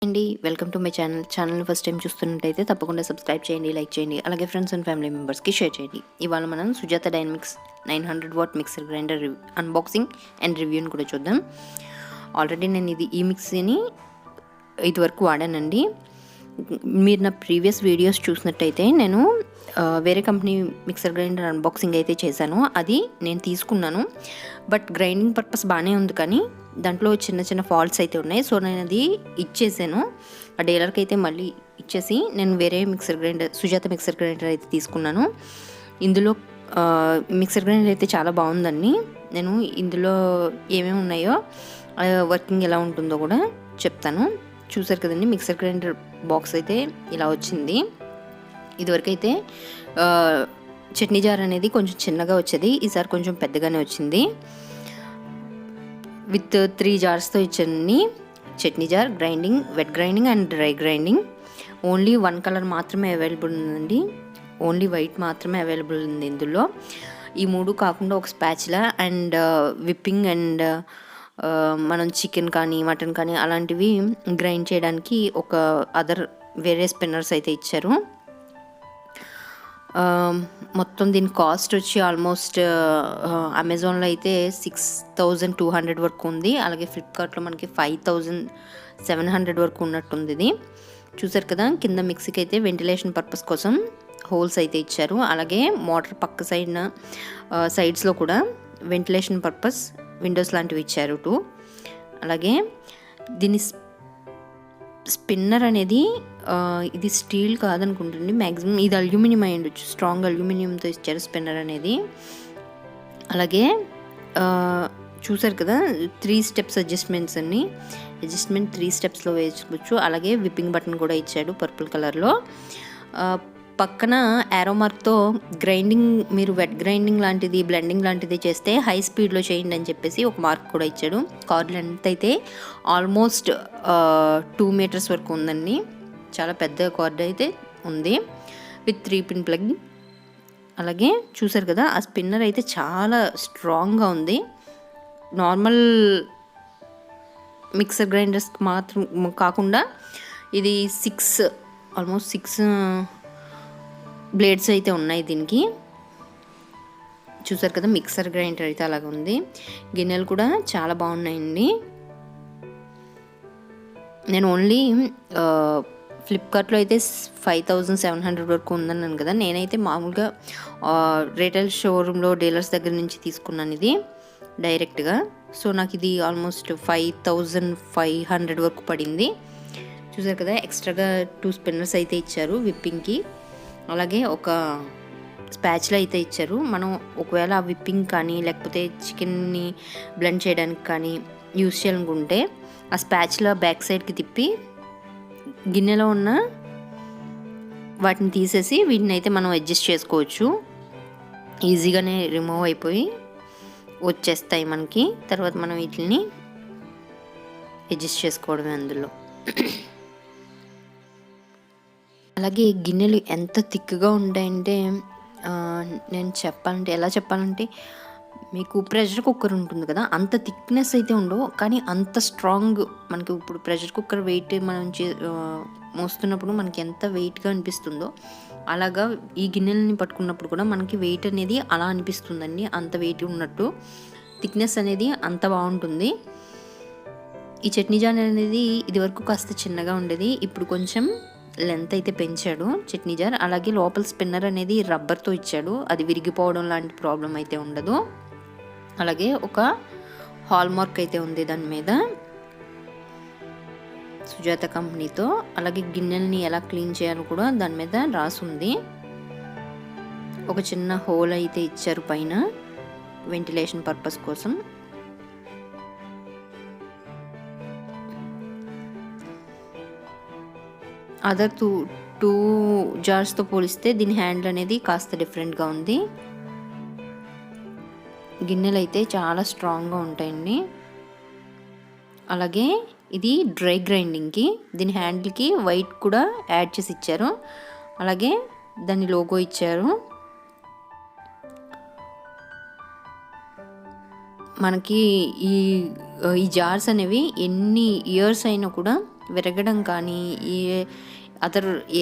అండి, welcome to my channel first time చూస్తున్నట్టయితే తప్పకుండా సబ్స్క్రైబ్ చేయండి, లైక్ చేయండి, అలాగే ఫ్రెండ్స్ అండ్ ఫ్యామిలీ మెంబర్స్కి షేర్ చేయండి. ఇవాళ మనం Sujata dynamics 900 watt mixer grinder unboxing and రివ్యూని కూడా చూద్దాం. ఆల్రెడీ నేను ఈ మిక్సీని ఇదివరకు వాడానండి. మీరు నా ప్రీవియస్ వీడియోస్ చూసినట్టయితే నేను వేరే కంపెనీ మిక్సర్ గ్రైండర్ అన్బాక్సింగ్ అయితే చేశాను. అది నేను తీసుకున్నాను, బట్ గ్రైండింగ్ పర్పస్ బాగానే ఉంది, కానీ దాంట్లో చిన్న చిన్న ఫాల్ట్స్ అయితే ఉన్నాయి. సో నేను అది ఇచ్చేసాను ఆ డీలర్కి అయితే. మళ్ళీ ఇచ్చేసి నేను వేరే mixer grinder, Sujatha mixer grinder అయితే తీసుకున్నాను. ఇందులో మిక్సర్ గ్రైండర్ అయితే చాలా బాగుందండి. నేను ఇందులో ఏమేమి ఉన్నాయో, వర్కింగ్ ఎలా ఉంటుందో కూడా చెప్తాను. చూసారు కదండి, మిక్సర్ గ్రైండర్ బాక్స్ అయితే ఇలా వచ్చింది. ఇదివరకు అయితే చట్నీ జార్ అనేది కొంచెం చిన్నగా వచ్చేది, ఈసారి కొంచెం పెద్దగానే వచ్చింది. విత్ 3 జార్స్తో ఇచ్చాను. Chutney jar, grinding, wet grinding and dry grinding. Only 1 colour మాత్రమే అవైలబుల్ ఉందండి, ఓన్లీ వైట్ మాత్రమే అవైలబుల్ ఉంది ఇందులో. ఈ 3 కాకుండా ఒక స్పాచ్లా అండ్ విప్పింగ్ అండ్ మనం చికెన్ కానీ మటన్ కానీ అలాంటివి గ్రైండ్ చేయడానికి ఒక వేరే స్పిన్నర్స్ అయితే ఇచ్చారు. మొత్తం దీని కాస్ట్ వచ్చి ఆల్మోస్ట్ అమెజాన్లో అయితే 6200 వరకు ఉంది, అలాగే ఫ్లిప్కార్ట్లో మనకి 5700 వరకు ఉన్నట్టుంది. ఇది చూసారు కదా, కింద మిక్సీకి అయితే వెంటిలేషన్ పర్పస్ కోసం హోల్స్ అయితే ఇచ్చారు, అలాగే మోటార్ పక్క సైడ్స్లో కూడా వెంటిలేషన్ పర్పస్ విండోస్ లాంటివి ఇచ్చారు 2. అలాగే దీని స్పిన్నర్ అనేది ఇది స్టీల్ కాదనుకుంటుంది, మ్యాక్సిమం ఇది అల్యూమినియం అయి ఉండొచ్చు, స్ట్రాంగ్ అల్యూమినియంతో ఇచ్చారు స్పిన్నర్ అనేది. అలాగే చూసారు కదా, 3 స్టెప్స్ అడ్జస్ట్మెంట్స్ అన్ని, అడ్జస్ట్మెంట్ 3 స్టెప్స్లో వేసుకోవచ్చు. అలాగే విప్పింగ్ బటన్ కూడా ఇచ్చాడు పర్పుల్ కలర్లో. పక్కన యారో మార్క్తో గ్రైండింగ్, మీరు వెట్ గ్రైండింగ్ లాంటిది, బ్లెండింగ్ లాంటిది చేస్తే హై స్పీడ్లో చేయండి అని చెప్పేసి ఒక మార్క్ కూడా ఇచ్చాడు. కార్డ్ లెంత్ అయితే ఆల్మోస్ట్ 2 మీటర్స్ వరకు ఉందండి, చాలా పెద్ద కార్డ్ అయితే ఉంది విత్ 3 పిన్ ప్లగ్. అలాగే చూసారు కదా, ఆ స్పిన్నర్ అయితే చాలా స్ట్రాంగ్గా ఉంది. నార్మల్ మిక్సర్ గ్రైండర్స్కి మాత్రం కాకుండా ఇది ఆల్మోస్ట్ 6 బ్లేడ్స్ అయితే ఉన్నాయి దీనికి. చూసారు కదా, మిక్సర్ గ్రైండర్ అయితే అలాగ ఉంది. గిన్నెలు కూడా చాలా బాగున్నాయండి. నేను ఓన్లీ ఫ్లిప్కార్ట్లో అయితే 5700 వరకు ఉందన్నాను కదా, నేనైతే మామూలుగా రీటైల్ షోరూంలో డీలర్స్ దగ్గర నుంచి తీసుకున్నాను ఇది డైరెక్ట్గా. సో నాకు ఇది ఆల్మోస్ట్ 5500 వరకు పడింది. చూసారు కదా, ఎక్స్ట్రాగా 2 స్పిన్నర్స్ అయితే ఇచ్చారు విప్పింగ్కి, అలాగే ఒక స్పాచ్లా అయితే ఇచ్చారు. మనం ఒకవేళ ఆ విప్పింగ్ కానీ లేకపోతే చికెన్ని బ్లెండ్ చేయడానికి కానీ యూస్ చేయాలనుకుంటే ఆ స్పాచ్లా బ్యాక్ సైడ్కి తిప్పి గిన్నెలో ఉన్న వాటిని తీసేసి వీటిని అయితే మనం అడ్జస్ట్ చేసుకోవచ్చు. ఈజీగానే రిమూవ్ అయిపోయి వచ్చేస్తాయి మనకి. తర్వాత మనం వీటిని అడ్జస్ట్ చేసుకోవడమే అందులో. అలాగే గిన్నెలు ఎంత థిక్గా ఉంటాయంటే, నేను ఎలా చెప్పాలంటే మీకు ప్రెషర్ కుక్కర్ ఉంటుంది కదా, అంత థిక్నెస్ అయితే ఉండవు, కానీ అంత స్ట్రాంగ్. మనకి ఇప్పుడు ప్రెషర్ కుక్కర్ వెయిట్ మనం మోస్తున్నప్పుడు మనకి ఎంత వెయిట్గా అనిపిస్తుందో, అలాగా ఈ గిన్నెలని పట్టుకున్నప్పుడు కూడా మనకి వెయిట్ అనేది అలా అనిపిస్తుందండి, అంత వెయిట్ ఉన్నట్టు. థిక్నెస్ అనేది అంత బాగుంటుంది. ఈ చట్నీ జార్ అనేది ఇదివరకు కాస్త చిన్నగా ఉండేది, ఇప్పుడు కొంచెం లెంత్ అయితే పెంచాడు చట్నీ జార్. అలాగే లోపల స్పిన్నర్ అనేది రబ్బర్తో ఇచ్చాడు, అది విరిగిపోవడం లాంటి ప్రాబ్లం అయితే ఉండదు. అలాగే ఒక హాల్ మార్క్ అయితే ఉంది దాని మీద, సుజాత కంపెనీతో. అలాగే గిన్నెల్ని ఎలా క్లీన్ చేయాలో కూడా దాని మీద రాసుంది. ఒక చిన్న హోల్ అయితే ఇచ్చారు పైన వెంటిలేషన్ పర్పస్ కోసం. అదర్ 2 జార్స్తో పోలిస్తే దీని హ్యాండిల్ అనేది కాస్త డిఫరెంట్గా ఉంది. గిన్నెలు అయితే చాలా స్ట్రాంగ్గా ఉంటాయండి. అలాగే ఇది డ్రై గ్రైండింగ్కి, దీని హ్యాండిల్కి వైట్ కూడా యాడ్ చేసి ఇచ్చారు, అలాగే దాని లోగో ఇచ్చారు. మనకి ఈ జార్స్ అనేవి ఎన్ని ఇయర్స్ అయినా కూడా విరగడం కానీ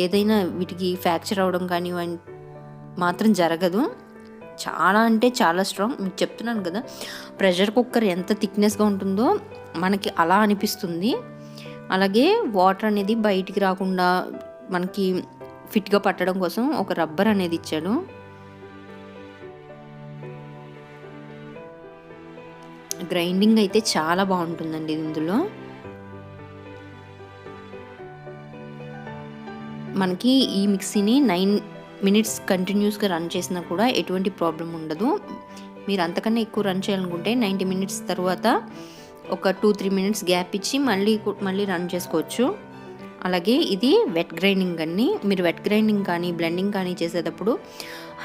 ఏదైనా వీటికి ఫ్రాక్చర్ అవ్వడం కానీ మాత్రం జరగదు. చాలా అంటే చాలా స్ట్రాంగ్. మీకు చెప్తున్నాను కదా, ప్రెషర్ కుక్కర్ ఎంత థిక్నెస్గా ఉంటుందో మనకి అలా అనిపిస్తుంది. అలాగే వాటర్ అనేది బయటికి రాకుండా మనకి ఫిట్గా పట్టడం కోసం ఒక రబ్బర్ అనేది ఇచ్చాడు. గ్రైండింగ్ అయితే చాలా బాగుంటుందండి ఇందులో. మనకి ఈ మిక్సీని 9 మినిట్స్ కంటిన్యూస్గా రన్ చేసినా కూడా ఎటువంటి ప్రాబ్లం ఉండదు. మీరు అంతకన్నా ఎక్కువ రన్ చేయాలనుకుంటే 90 మినిట్స్ తర్వాత ఒక 2-3 మినిట్స్ గ్యాప్ ఇచ్చి మళ్ళీ రన్ చేసుకోవచ్చు. అలాగే ఇది వెట్ గ్రైండింగ్ అండి. మీరు వెట్ గ్రైండింగ్ కానీ బ్లెండింగ్ కానీ చేసేటప్పుడు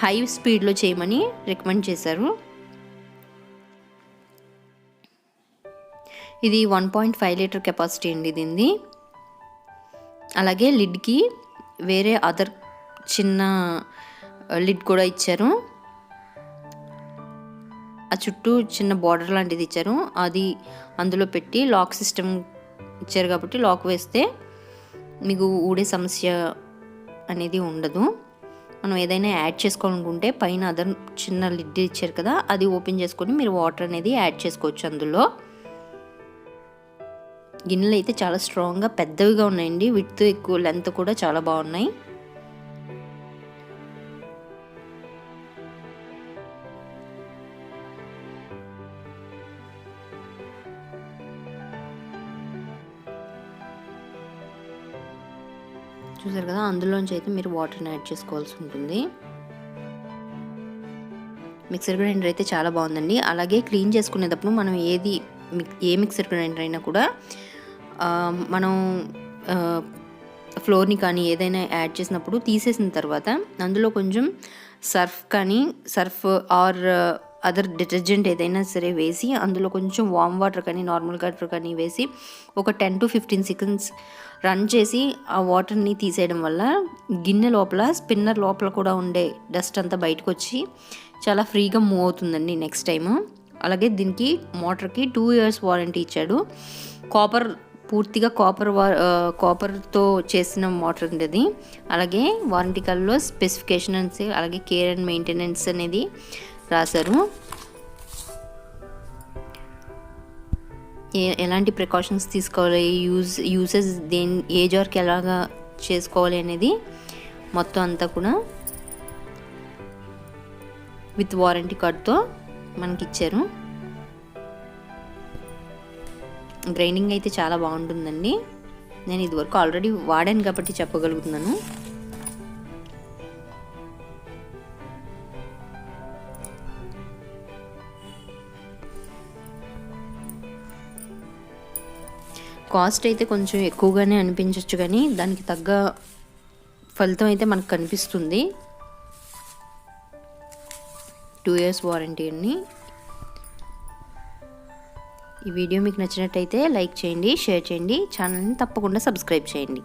హై స్పీడ్లో చేయమని రికమెండ్ చేశారు. ఇది 1.5 లీటర్ కెపాసిటీ అండి దీనిది. అలాగే లిడ్కి వేరే అదర్ చిన్న లిడ్ కూడా ఇచ్చారు. ఆ చుట్టూ చిన్న బార్డర్ లాంటిది ఇచ్చారు. అది అందులో పెట్టి లాక్ సిస్టమ్ ఇచ్చారు కాబట్టి లాక్ వేస్తే మీకు ఊడే సమస్య అనేది ఉండదు. మనం ఏదైనా యాడ్ చేసుకోవాలనుకుంటే పైన అదర్ చిన్న లిడ్ ఇచ్చారు కదా, అది ఓపెన్ చేసుకొని మీరు వాటర్ అనేది యాడ్ చేసుకోవచ్చు అందులో. గిన్నెలు అయితే చాలా స్ట్రాంగ్గా పెద్దవిగా ఉన్నాయండి. విడ్త్ ఎక్కువ, లెంత్ కూడా చాలా బాగున్నాయి. చూసారు కదా, అందులోంచి అయితే మీరు వాటర్ని యాడ్ చేసుకోవాల్సి ఉంటుంది. మిక్సర్ గ్రైండర్ అయితే చాలా బాగుందండి. అలాగే క్లీన్ చేసుకునేటప్పుడు మనం ఏ మిక్సర్ గ్రైండర్ అయినా కూడా మనం ఫ్లోర్ని కానీ ఏదైనా యాడ్ చేసినప్పుడు తీసేసిన తర్వాత అందులో కొంచెం సర్ఫ్ ఆర్ అదర్ డిటర్జెంట్ ఏదైనా సరే వేసి అందులో కొంచెం వామ్ వాటర్ కానీ నార్మల్ వాటర్ కానీ వేసి ఒక 10 to 15 సెకండ్స్ రన్ చేసి ఆ వాటర్ని తీసేయడం వల్ల గిన్నె లోపల స్పిన్నర్ లోపల కూడా ఉండే డస్ట్ అంతా బయటకు వచ్చి చాలా ఫ్రీగా మూవ్ అవుతుందండి నెక్స్ట్ టైము. అలాగే దీనికి మోటార్కి 2 years వారంటీ ఇచ్చాడు. పూర్తిగా కాపర్తో చేసిన మోటార్ ఉండేది. అలాగే వారంటీ కార్డులో స్పెసిఫికేషన్స్ అలాగే కేర్ అండ్ మెయింటెనెన్స్ అనేది రాశారు. ఎలాంటి ప్రికాషన్స్ తీసుకోవాలి, యూసెస్ ఏ జార్కి ఎలాగా చేసుకోవాలి అనేది మొత్తం అంతా కూడా విత్ వారంటీ కార్డ్తో మనకి ఇచ్చారు. గ్రైండింగ్ అయితే చాలా బాగుంటుందండి. నేను ఇదివరకు ఆల్రెడీ వాడాను కాబట్టి చెప్పగలుగుతున్నాను. కాస్ట్ అయితే కొంచెం ఎక్కువగానే అనిపించవచ్చు, కానీ దానికి తగ్గ ఫలితం అయితే మనకు కనిపిస్తుంది. 2 years వారంటీ అండి. ఈ వీడియో మీకు నచ్చినట్టయితే లైక్ చేయండి, షేర్ చేయండి, ఛానల్ని తప్పకుండా సబ్స్క్రైబ్ చేయండి.